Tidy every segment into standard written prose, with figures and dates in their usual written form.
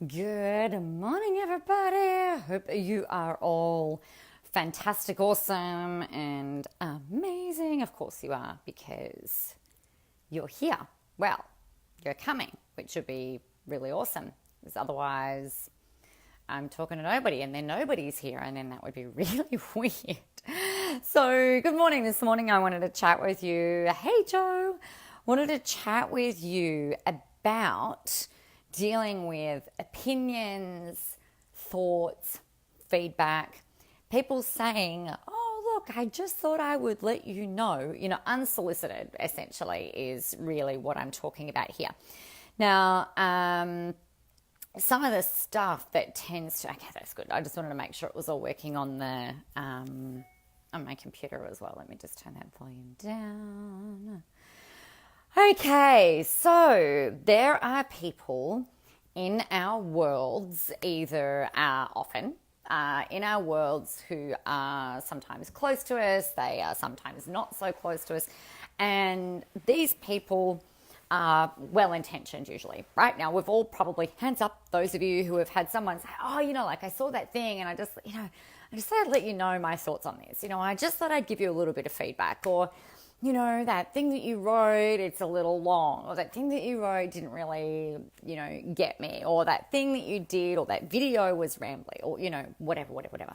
Good morning, everybody. Hope you are all fantastic, awesome, and amazing. Of course, you are because you're here. Well, you're coming, which would be really awesome. Because otherwise, I'm talking to nobody, and then nobody's here, and then that would be really weird. So, good morning. This morning, I wanted to chat with you. Hey, Joe. Wanted to chat with you about dealing with opinions, thoughts, feedback, people saying, oh, look, I just thought I would let you know, unsolicited essentially is really what I'm talking about here. Now, some of the stuff that tends to, okay, that's good. I just wanted to make sure it was all working on the, on my computer as well. Let me just turn that volume down. Okay, so there are people in our worlds, either often in our worlds, who are sometimes close to us, they are sometimes not so close to us, and these people are well-intentioned usually, right? Now, we've all probably, hands up, those of you who have had someone say, oh, like I saw that thing and I just thought I'd let you know my thoughts on this. I just thought I'd give you a little bit of feedback, or that thing that you wrote, it's a little long, or that thing that you wrote didn't really, get me, or that thing that you did, or that video was rambly, or, whatever.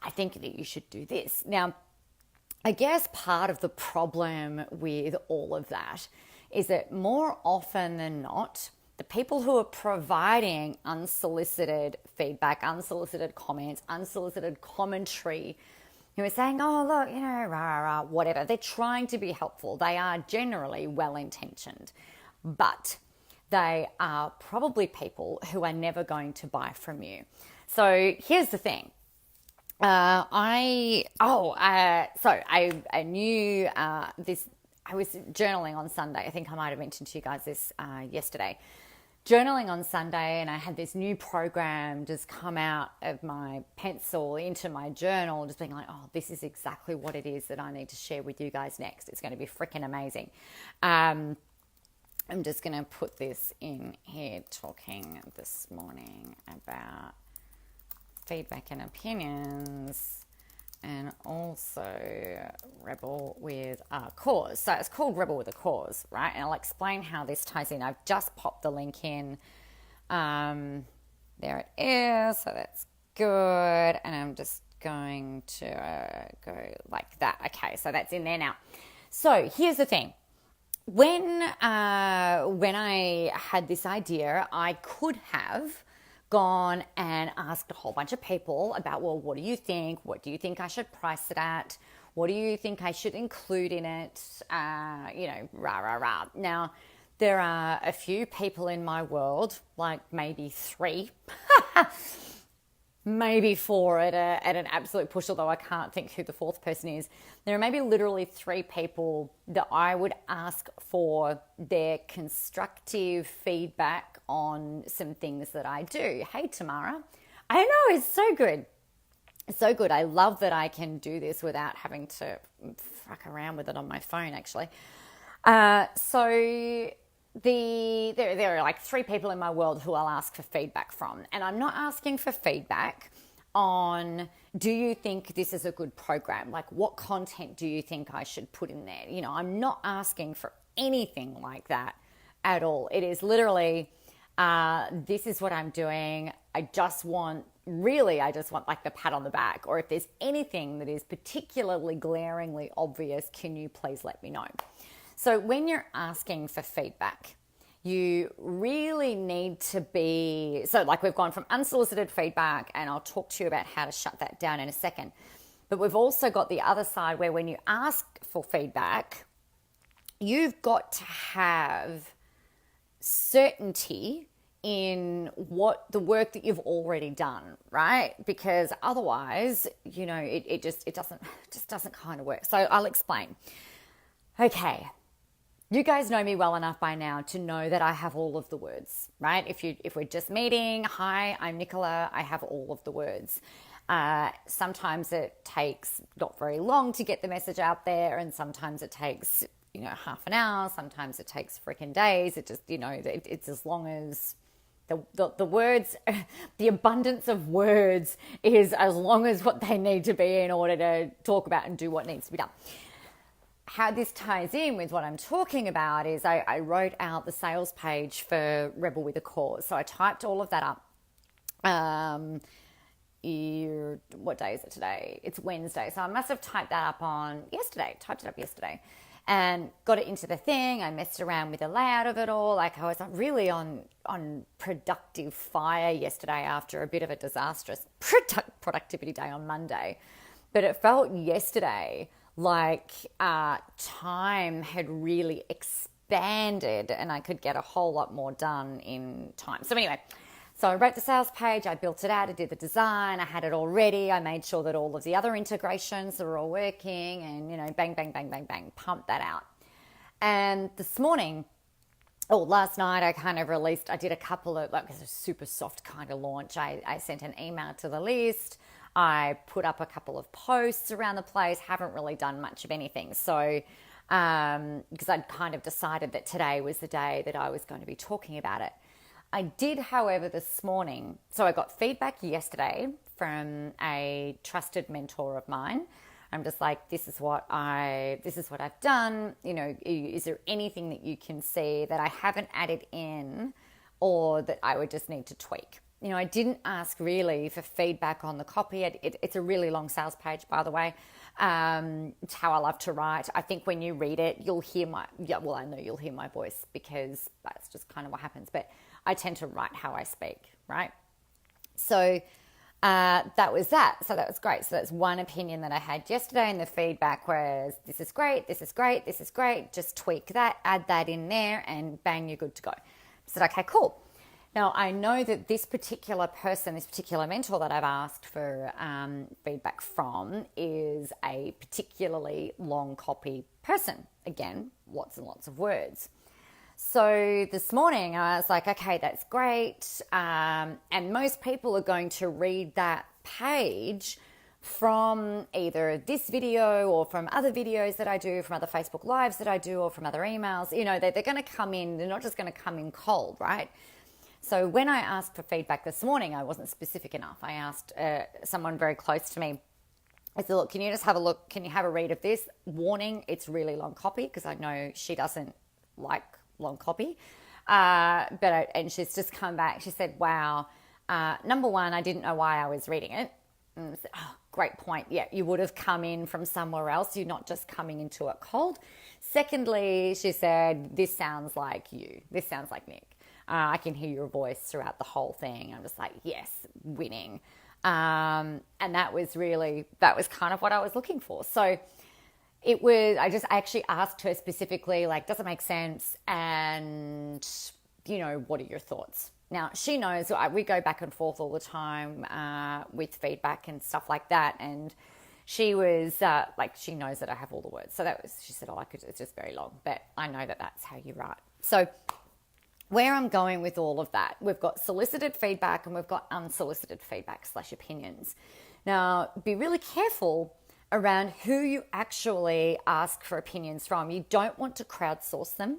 I think that you should do this. Now, I guess part of the problem with all of that is that more often than not, the people who are providing unsolicited feedback, unsolicited comments, unsolicited commentary, who are saying, oh, look, rah, rah, rah, whatever. They're trying to be helpful. They are generally well-intentioned, but they are probably people who are never going to buy from you. So here's the thing. I knew this. I was journaling on Sunday. I think I might have mentioned to you guys this yesterday. Journaling on Sunday, and I had this new program just come out of my pencil into my journal, just being like, oh, this is exactly what it is that I need to share with you guys next. It's going to be freaking amazing. I'm just going to put this in here, talking this morning about feedback and opinions, and also Rebel with a Cause. So it's called Rebel with a Cause, right? And I'll explain how this ties in. I've just popped the link in. There it is. So that's good. And I'm just going to go like that. Okay, so that's in there now. So here's the thing. When I had this idea, I could have gone and asked a whole bunch of people about, well, what do you think? What do you think I should price it at? What do you think I should include in it? Rah, rah, rah. Now, there are a few people in my world, like maybe 3, maybe 4 at an absolute push, although I can't think who the 4th person is. There are maybe literally 3 people that I would ask for their constructive feedback on some things that I do. Hey, Tamara. I know, it's so good. It's so good. I love that I can do this without having to fuck around with it on my phone, actually. There are like 3 people in my world who I'll ask for feedback from. And I'm not asking for feedback on, do you think this is a good program? Like, what content do you think I should put in there? I'm not asking for anything like that at all. It is literally, this is what I'm doing. I just want like the pat on the back. Or if there's anything that is particularly glaringly obvious, can you please let me know? So when you're asking for feedback, you really need to be, so like we've gone from unsolicited feedback, and I'll talk to you about how to shut that down in a second. But we've also got the other side where when you ask for feedback, you've got to have certainty in what the work that you've already done, right? Because otherwise, it just doesn't kind of work. So I'll explain. Okay. You guys know me well enough by now to know that I have all of the words, right? If we're just meeting, hi, I'm Nicola, I have all of the words. Sometimes it takes not very long to get the message out there, and sometimes it takes, half an hour. Sometimes it takes freaking days. It just, it's as long as the words, the abundance of words is as long as what they need to be in order to talk about and do what needs to be done. How this ties in with what I'm talking about is I wrote out the sales page for Rebel with a Cause. So I typed all of that up. What day is it today? It's Wednesday. So I must have typed it up yesterday and got it into the thing. I messed around with the layout of it all. Like I was really on productive fire yesterday after a bit of a disastrous productivity day on Monday. But it felt yesterday like time had really expanded and I could get a whole lot more done in time. So anyway, so I wrote the sales page, I built it out, I did the design, I had it all ready, I made sure that all of the other integrations were all working and, bang, bang, bang, bang, bang, pumped that out. And last night I did a couple of, it was a super soft kind of launch. I sent an email to the list. I put up a couple of posts around the place, haven't really done much of anything. So, because I'd kind of decided that today was the day that I was going to be talking about it. I did, however, this morning, so I got feedback yesterday from a trusted mentor of mine. I'm just like, this is what I've done. Is there anything that you can see that I haven't added in or that I would just need to tweak? I didn't ask really for feedback on the copy. It's a really long sales page, by the way. It's how I love to write. I think when you read it, you'll hear I know you'll hear my voice because that's just kind of what happens. But I tend to write how I speak, right? So that was that. So that was great. So that's one opinion that I had yesterday, and the feedback was, this is great, this is great, this is great. Just tweak that, add that in there, and bang, you're good to go. I said, okay, cool. Now, I know that this particular person, this particular mentor that I've asked for feedback from is a particularly long copy person. Again, lots and lots of words. So this morning I was like, okay, that's great. And most people are going to read that page from either this video or from other videos that I do, from other Facebook Lives that I do, or from other emails. They're going to come in, they're not just going to come in cold, right? So when I asked for feedback this morning, I wasn't specific enough. I asked someone very close to me. I said, look, can you just have a look? Can you have a read of this? Warning, it's really long copy, because I know she doesn't like long copy. And she's just come back. She said, wow, number one, I didn't know why I was reading it. And I said, oh, great point. Yeah, you would have come in from somewhere else. You're not just coming into it cold. Secondly, she said, this sounds like you. This sounds like Nick. I can hear your voice throughout the whole thing. I'm just like, yes, winning. And that was kind of what I was looking for. So I actually asked her specifically, like, does it make sense? And, what are your thoughts? Now, she knows we go back and forth all the time with feedback and stuff like that. And she was she knows that I have all the words. So she said, it's just very long, but I know that that's how you write. So where I'm going with all of that, we've got solicited feedback and we've got unsolicited feedback / opinions. Now, be really careful around who you actually ask for opinions from. You don't want to crowdsource them.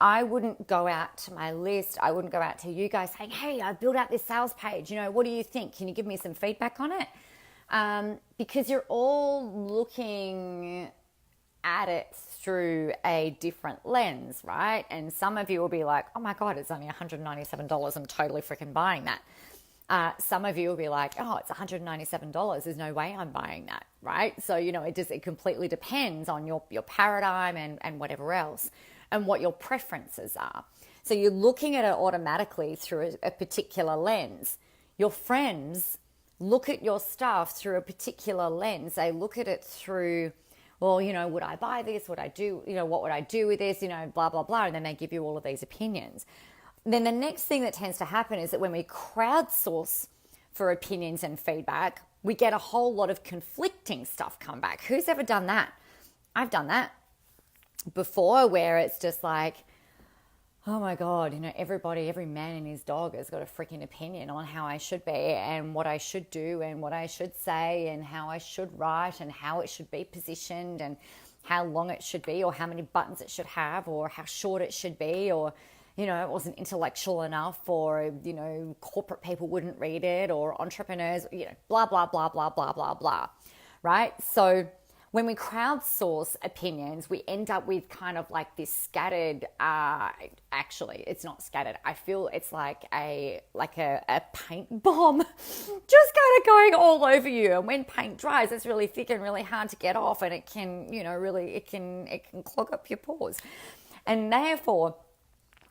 I wouldn't go out to my list. I wouldn't go out to you guys saying, hey, I've built out this sales page. What do you think? Can you give me some feedback on it? Because you're all looking at it through a different lens, right? And some of you will be like, oh my God, it's only $197. I'm totally freaking buying that. Some of you will be like, oh, it's $197. There's no way I'm buying that, right? So, it completely depends on your paradigm and whatever else and what your preferences are. So you're looking at it automatically through a particular lens. Your friends look at your stuff through a particular lens. They look at it through, well, would I buy this? Would I do, what would I do with this? Blah, blah, blah. And then they give you all of these opinions. Then the next thing that tends to happen is that when we crowdsource for opinions and feedback, we get a whole lot of conflicting stuff come back. Who's ever done that? I've done that before, where it's just like, oh my God, every man and his dog has got a freaking opinion on how I should be and what I should do and what I should say and how I should write and how it should be positioned and how long it should be or how many buttons it should have or how short it should be or, it wasn't intellectual enough, or, corporate people wouldn't read it, or entrepreneurs, blah, blah, blah, blah, blah, blah, blah, right? So when we crowdsource opinions, we end up with kind of like this scattered, actually, it's not scattered. I feel it's like a paint bomb just kind of going all over you. And when paint dries, it's really thick and really hard to get off, and it can, it can clog up your pores. And therefore,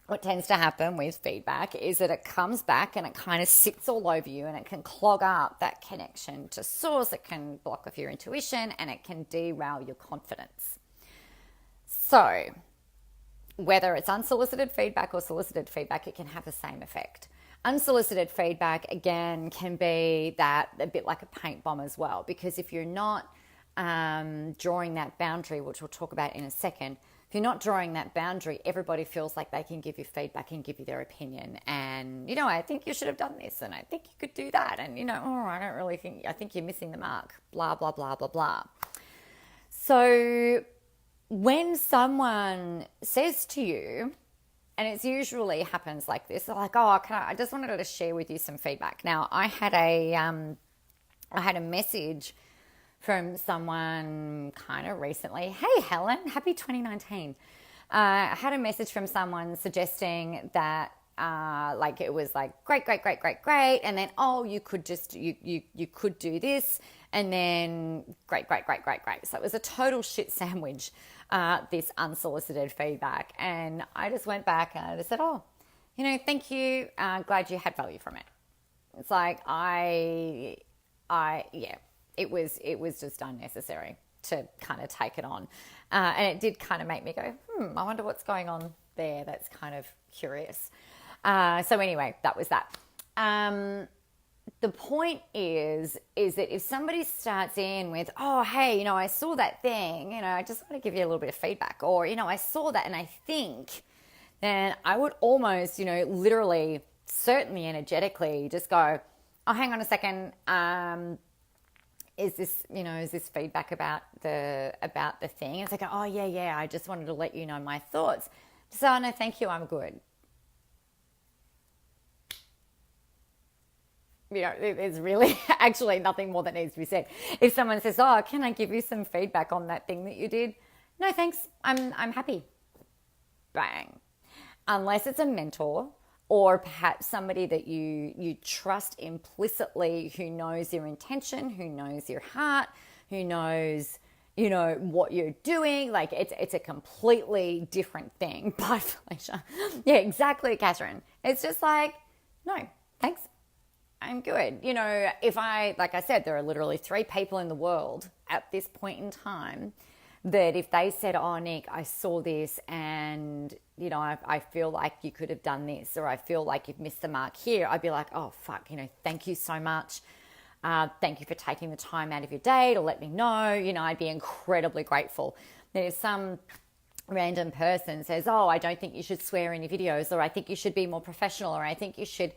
what tends to happen with feedback is that it comes back and it kind of sits all over you, and it can clog up that connection to source. It can block off your intuition, and it can derail your confidence. So whether it's unsolicited feedback or solicited feedback, it can have the same effect. Unsolicited feedback, again, can be that a bit like a paint bomb as well, because if you're not drawing that boundary, which we'll talk about in a second, if you're not drawing that boundary, everybody feels like they can give you feedback and give you their opinion. And, I think you should have done this, and I think you could do that. And, I think you're missing the mark, blah, blah, blah, blah, blah. So when someone says to you, and it usually happens like this, they're like, I just wanted to share with you some feedback. Now, I had a message from someone kind of recently. Hey, Helen, happy 2019. I had a message from someone suggesting that it was like great. And then, you could just, you could do this. And then great. So it was a total shit sandwich, this unsolicited feedback. And I just went back and I just said, thank you. Glad you had value from it. It's like, it was just unnecessary to kind of take it on. And it did kind of make me go, I wonder what's going on there. That's kind of curious. So anyway, that was that. The point is that if somebody starts in with, hey, I saw that thing, I just want to give you a little bit of feedback, or, I saw that and I think, then I would almost, literally, certainly energetically just go, hang on a second. Is this feedback about the thing? It's like, yeah, I just wanted to let you know my thoughts. So, no, thank you, I'm good. There's really actually nothing more that needs to be said. If someone says, can I give you some feedback on that thing that you did? No, thanks, I'm happy. Bang. Unless it's a mentor, or perhaps somebody that you trust implicitly, who knows your intention, who knows your heart, who knows, what you're doing. Like it's a completely different thing. Bye, Felicia. Yeah, exactly, Catherine. It's just like, no, thanks. I'm good. Like I said, there are literally 3 people in the world at this point in time that if they said, Nick, I saw this and, I feel like you could have done this, or I feel like you've missed the mark here, I'd be like, fuck, thank you so much. Thank you for taking the time out of your day to let me know. I'd be incredibly grateful. That if some random person says, I don't think you should swear in your videos, or I think you should be more professional, or I think you should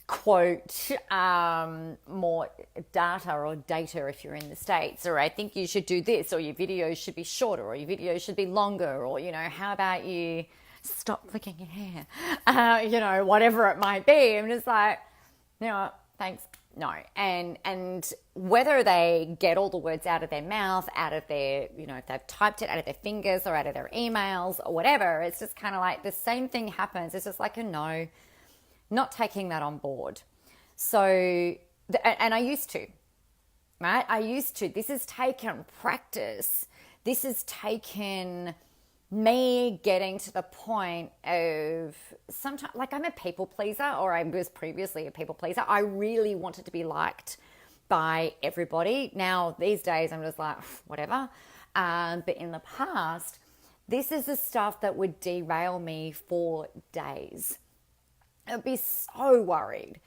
quote more data if you're in the States, or I think you should do this, or your videos should be shorter, or your videos should be longer, or how about you stop flicking your hair, whatever it might be. I'm just like, thanks, no. And whether they get all the words out of their mouth, out of their, if they've typed it out of their fingers or out of their emails or whatever, it's just kind of like the same thing happens. It's just like a no. Not taking that on board. So, and I used to, right? This has taken practice. This has taken me getting to the point of sometimes, like I'm a people pleaser, or I was previously a people pleaser. I really wanted to be liked by everybody. Now, these days, I'm just like, whatever. But in the past, this is the stuff that would derail me for days. I'd be so worried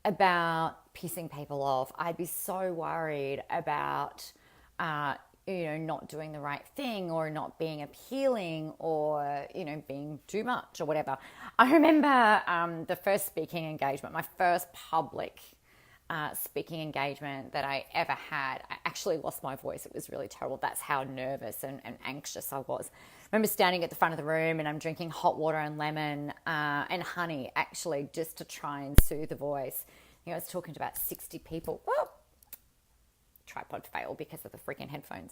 about pissing people off. I'd be so worried about, not doing the right thing, or not being appealing, or, being too much or whatever. I remember the first speaking engagement, my first public speaking engagement that I ever had. I actually lost my voice. It was really terrible. That's how nervous and anxious I was. I remember standing at the front of the room and I'm drinking hot water and lemon and honey, actually, just to try and soothe the voice. I was talking to about 60 people. Well, tripod failed because of the freaking headphones.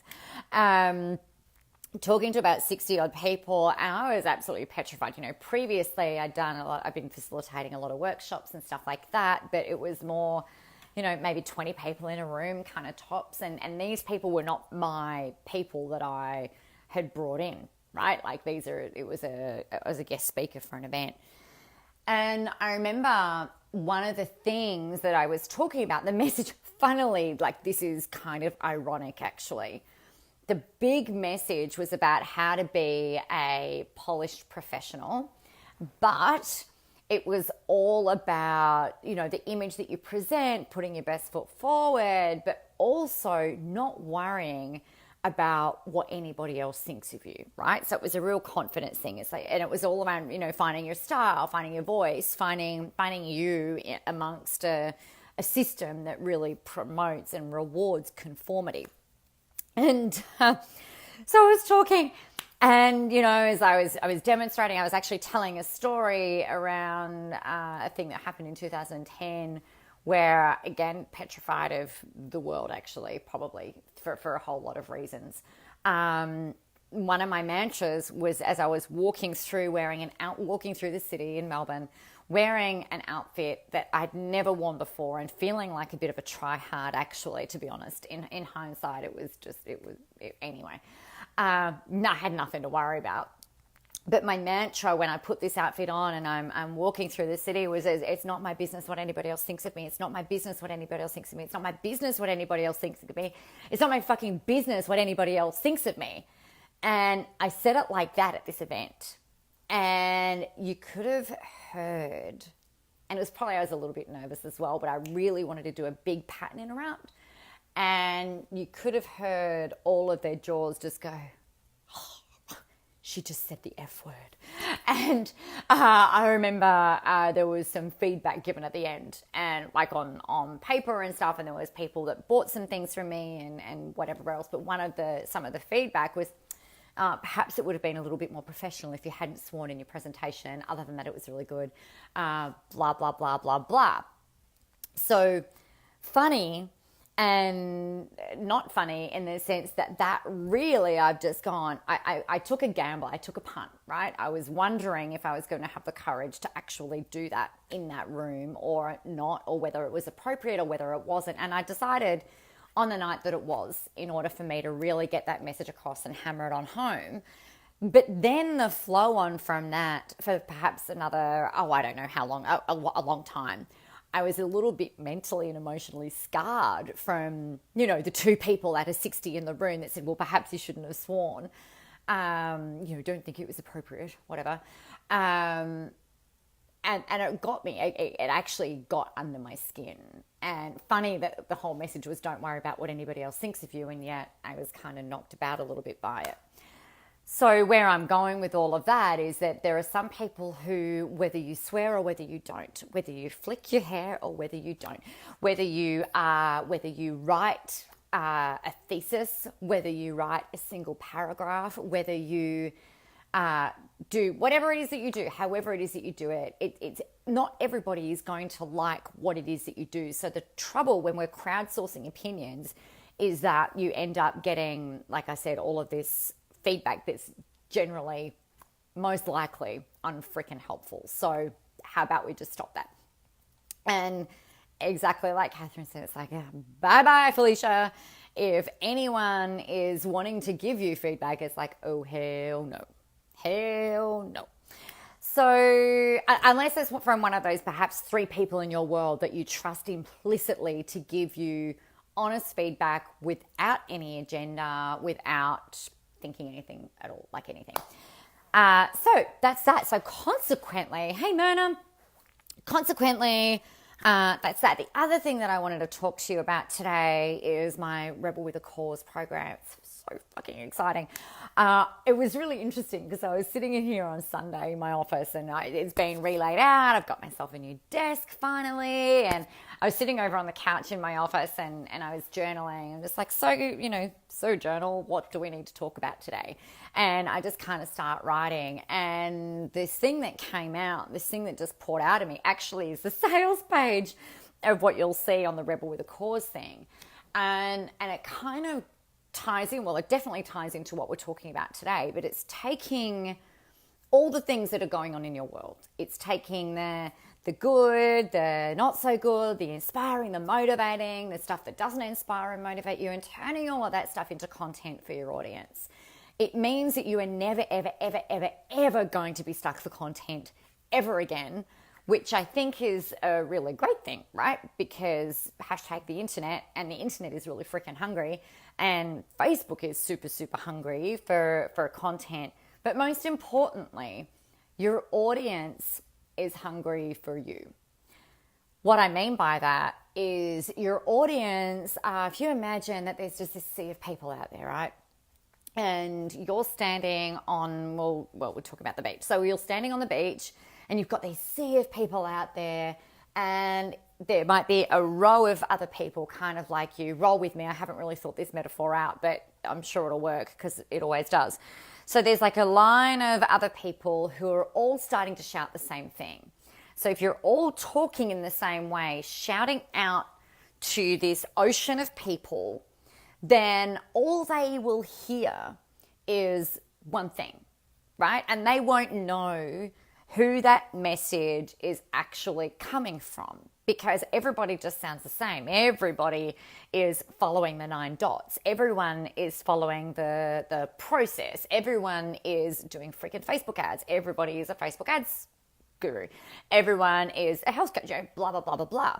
Talking to about 60 odd people, and I was absolutely petrified. Previously I've been facilitating a lot of workshops and stuff like that, but it was more, maybe 20 people in a room kind of tops. And these people were not my people that I had brought in, right? Like I was a guest speaker for an event. And I remember one of the things that I was talking about, the message, funnily, like this is kind of ironic actually. The big message was about how to be a polished professional, but it was all about, the image that you present, putting your best foot forward, but also not worrying about what anybody else thinks of you, right? So it was a real confidence thing. And it was all around, finding your style, finding your voice, finding you amongst a system that really promotes and rewards conformity. And so I was talking, and as I was demonstrating, I was actually telling a story around a thing that happened in 2010, where again, petrified of the world, actually, probably for a whole lot of reasons. One of my mantras was, as I was walking through walking through the city in Melbourne, wearing an outfit that I'd never worn before and feeling like a bit of a try-hard, actually, to be honest. In hindsight, anyway. I had nothing to worry about. But my mantra when I put this outfit on and I'm walking through the city was, it's not my business what anybody else thinks of me. It's not my business what anybody else thinks of me. It's not my business what anybody else thinks of me. It's not my fucking business what anybody else thinks of me. And I said it like that at this event. And you could have heard, and it was probably I was a little bit nervous as well, but I really wanted to do a big pattern interrupt. And you could have heard all of their jaws just go, oh, she just said the F word. And I remember there was some feedback given at the end, and like on paper and stuff, and there was people that bought some things from me and whatever else. But some of the feedback was, perhaps it would have been a little bit more professional if you hadn't sworn in your presentation. Other than that, it was really good. Blah, blah, blah, blah, blah. So funny and not funny in the sense that really I've just gone, I took a gamble. I took a punt, right? I was wondering if I was going to have the courage to actually do that in that room or not, or whether it was appropriate or whether it wasn't. And I decided on the night that it was, in order for me to really get that message across and hammer it on home. But then the flow on from that for perhaps another, I don't know how long, a long time, I was a little bit mentally and emotionally scarred from, the two people out of 60 in the room that said, well, perhaps you shouldn't have sworn. Don't think it was appropriate, whatever. And it got me, it actually got under my skin. And funny that the whole message was don't worry about what anybody else thinks of you, and yet I was kind of knocked about a little bit by it. So where I'm going with all of that is that there are some people who, whether you swear or whether you don't, whether you flick your hair or whether you don't, whether you write a thesis, whether you write a single paragraph, whether you do whatever it is that you do, however it is that you do it, it's not everybody is going to like what it is that you do. So the trouble when we're crowdsourcing opinions is that you end up getting, like I said, all of this feedback that's generally most likely unfreaking helpful. So how about we just stop that? And exactly like Catherine said, it's like, bye-bye, Felicia. If anyone is wanting to give you feedback, it's like, oh, hell no. Hell no. So unless it's from one of those perhaps 3 people in your world that you trust implicitly to give you honest feedback without any agenda, without thinking anything at all, like anything. So that's that. So consequently, hey Myrna, that's that. The other thing that I wanted to talk to you about today is my Rebel with a Cause program. It's so fucking exciting. It was really interesting because I was sitting in here on Sunday in my office, and it's been relayed out. I've got myself a new desk finally, and I was sitting over on the couch in my office, and I was journaling. I'm just like, so journal, what do we need to talk about today? And I just kind of start writing, and this thing that came out, this thing that just poured out of me actually is the sales page of what you'll see on the Rebel with a Cause thing. And it kind of ties in, well, it definitely ties into what we're talking about today, but it's taking all the things that are going on in your world. It's taking the good, the not so good, the inspiring, the motivating, the stuff that doesn't inspire and motivate you, and turning all of that stuff into content for your audience. It means that you are never, ever, ever, ever, ever going to be stuck for content ever again, which I think is a really great thing, right? Because hashtag the internet, and the internet is really freaking hungry, and Facebook is super, super hungry for content. But most importantly, your audience is hungry for you. What I mean by that is your audience, if you imagine that there's just this sea of people out there, right? And you're standing on, well, we're talking about the beach. So you're standing on the beach, and you've got this sea of people out there, and there might be a row of other people kind of like you. Roll with me. I haven't really thought this metaphor out, but I'm sure it'll work because it always does. So there's like a line of other people who are all starting to shout the same thing. So if you're all talking in the same way, shouting out to this ocean of people, then all they will hear is one thing, right? And they won't know who that message is actually coming from, because everybody just sounds the same. Everybody is following the 9 dots. Everyone is following the process. Everyone is doing freaking Facebook ads. Everybody is a Facebook ads guru. Everyone is a health coach, blah, blah, blah, blah, blah.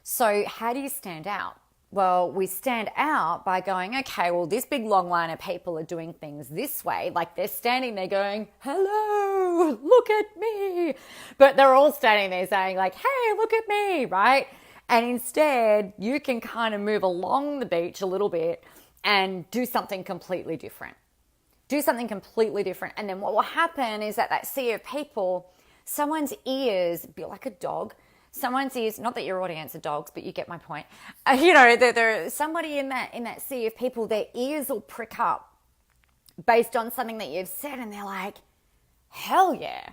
So how do you stand out? Well, we stand out by going, okay, well, this big long line of people are doing things this way. Like they're standing there going, hello, look at me. But they're all standing there saying like, hey, look at me, right? And instead, you can kind of move along the beach a little bit and do something completely different. Do something completely different. And then what will happen is that sea of people, someone's ears, be like a dog, someone's ears, not that your audience are dogs, but you get my point. There's somebody in that sea of people, their ears will prick up based on something that you've said, and they're like, hell yeah.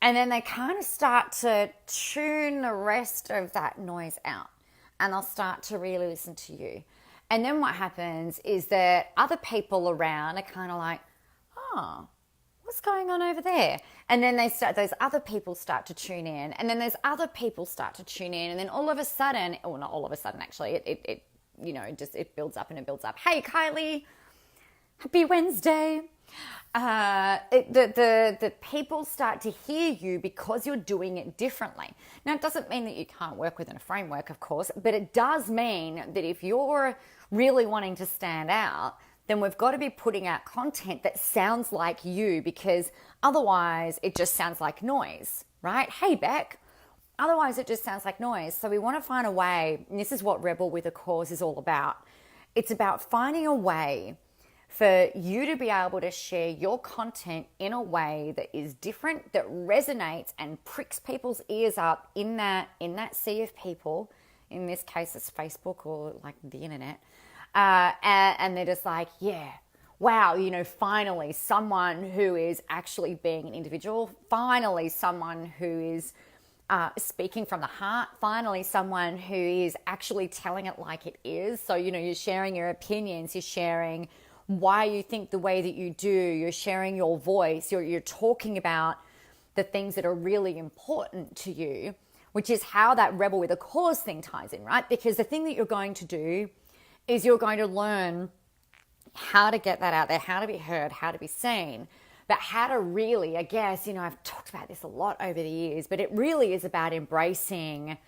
And then they kind of start to tune the rest of that noise out, and they'll start to really listen to you. And then what happens is that other people around are kind of like, oh, what's going on over there? And then those other people start to tune in, and then those other people start to tune in, and then all of a sudden, well, not all of a sudden actually, it builds up and it builds up. Hey Kylie, happy Wednesday. The people start to hear you because you're doing it differently. Now, it doesn't mean that you can't work within a framework, of course, but it does mean that if you're really wanting to stand out, then we've got to be putting out content that sounds like you, because otherwise it just sounds like noise, right? Hey, Beck. Otherwise it just sounds like noise. So we want to find a way, and this is what Rebel with a Cause is all about. It's about finding a way for you to be able to share your content in a way that is different, that resonates and pricks people's ears up in that sea of people. In this case, it's Facebook or like the internet. And they're just like, yeah, wow, finally someone who is actually being an individual, finally someone who is speaking from the heart, finally someone who is actually telling it like it is. So, you're sharing your opinions, you're sharing why you think the way that you do, you're sharing your voice, you're talking about the things that are really important to you, which is how that Rebel with a Cause thing ties in, right? Because the thing that you're going to do is you're going to learn how to get that out there, how to be heard, how to be seen, but how to really, I guess, I've talked about this a lot over the years, but it really is about embracing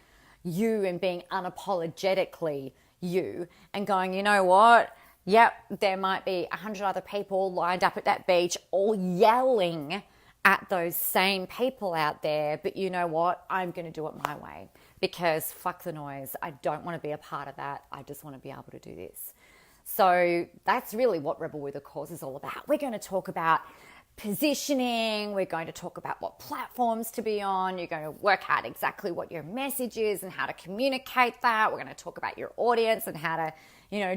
you and being unapologetically you and going, you know what? Yep, there might be 100 other people lined up at that beach all yelling at those same people out there, but you know what? I'm going to do it my way, because fuck the noise. I don't want to be a part of that. I just want to be able to do this. So that's really what Rebel with a Cause is all about. We're going to talk about positioning. We're going to talk about what platforms to be on. You're going to work out exactly what your message is and how to communicate that. We're going to talk about your audience and how to,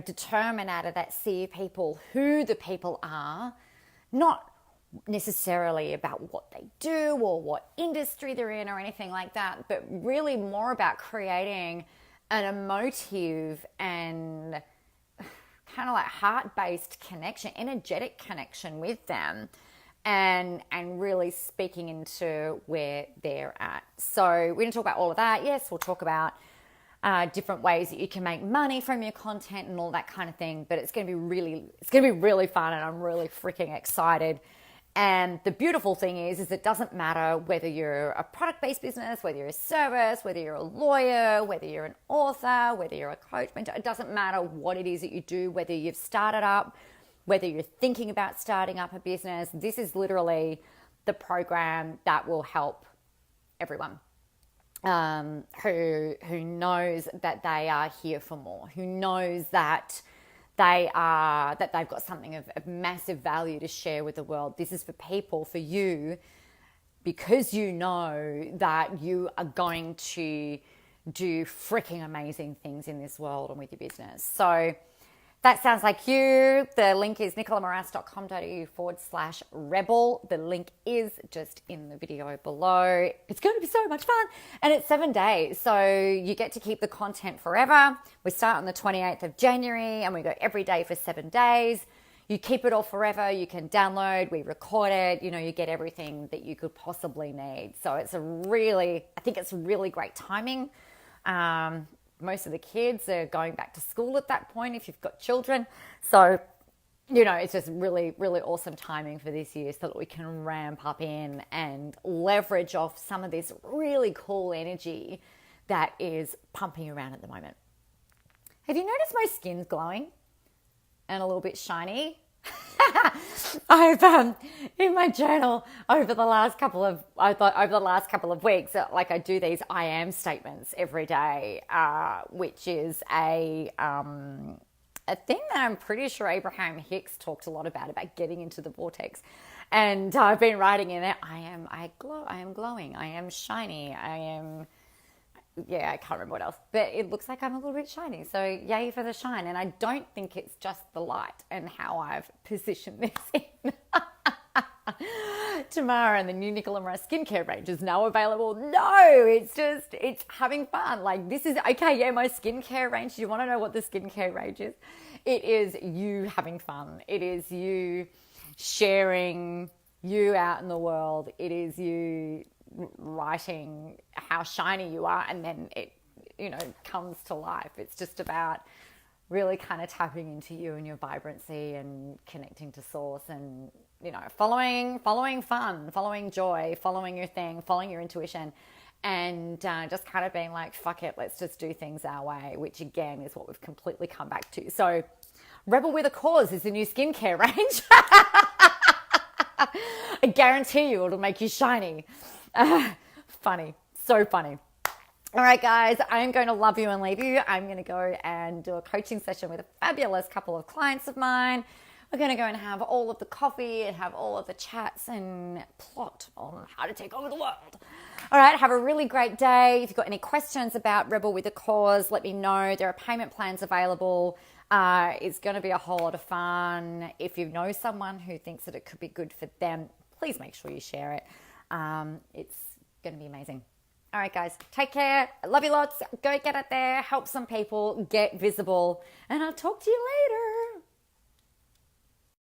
determine out of that sea of people who the people are, not necessarily about what they do or what industry they're in or anything like that, but really more about creating an emotive and kind of like heart-based connection, energetic connection with them, and really speaking into where they're at. So we're going to talk about all of that. Yes, we'll talk about different ways that you can make money from your content and all that kind of thing. But it's going to be really fun, and I'm really freaking excited. And the beautiful thing is it doesn't matter whether you're a product-based business, whether you're a service, whether you're a lawyer, whether you're an author, whether you're a coach, mentor. It doesn't matter what it is that you do, whether you've started up, whether you're thinking about starting up a business. This is literally the program that will help everyone who knows that they are here for more, who knows that they've got something of massive value to share with the world. This is for people, for you, because you know that you are going to do freaking amazing things in this world and with your business. So that sounds like you. The link is nicolamoras.com.au/rebel. The link is just in the video below. It's going to be so much fun. And it's 7 days. So you get to keep the content forever. We start on the 28th of January and we go every day for 7 days. You keep it all forever. You can download, we record it. You get everything that you could possibly need. So I think it's really great timing. Most of the kids are going back to school at that point if you've got children. So, it's just really, really awesome timing for this year so that we can ramp up in and leverage off some of this really cool energy that is pumping around at the moment. Have you noticed my skin's glowing and a little bit shiny? I've in my journal over the last couple of weeks, I do these I am statements every day, which is a thing that I'm pretty sure Abraham Hicks talked a lot about getting into the vortex. And I've been writing in it, I am glowing, I am shiny, I can't remember what else, but it looks like I'm a little bit shiny. So yay for the shine. And I don't think it's just the light and how I've positioned this in. Tamara and the new Nicola Moras skincare range is now available. No, it's having fun. Like, this is, okay, yeah, my skincare range. Do you want to know what the skincare range is? It is you having fun. It is you sharing you out in the world. It is you writing how shiny you are, and then it comes to life. It's just about really kind of tapping into you and your vibrancy and connecting to source, and following fun, following joy, following your thing, following your intuition, and just kind of being like, fuck it, let's just do things our way, which again is what we've completely come back to. So Rebel with a Cause is the new skincare range. I guarantee you it'll make you shiny. Funny. So funny. All right, guys, I'm going to love you and leave you. I'm going to go and do a coaching session with a fabulous couple of clients of mine. We're going to go and have all of the coffee and have all of the chats and plot on how to take over the world. All right, have a really great day. If you've got any questions about Rebel with a Cause, let me know. There are payment plans available. It's going to be a whole lot of fun. If you know someone who thinks that it could be good for them, please make sure you share it. It's going to be amazing. All right, guys, take care. I love you lots. Go get it there. Help some people get visible. And I'll talk to you later.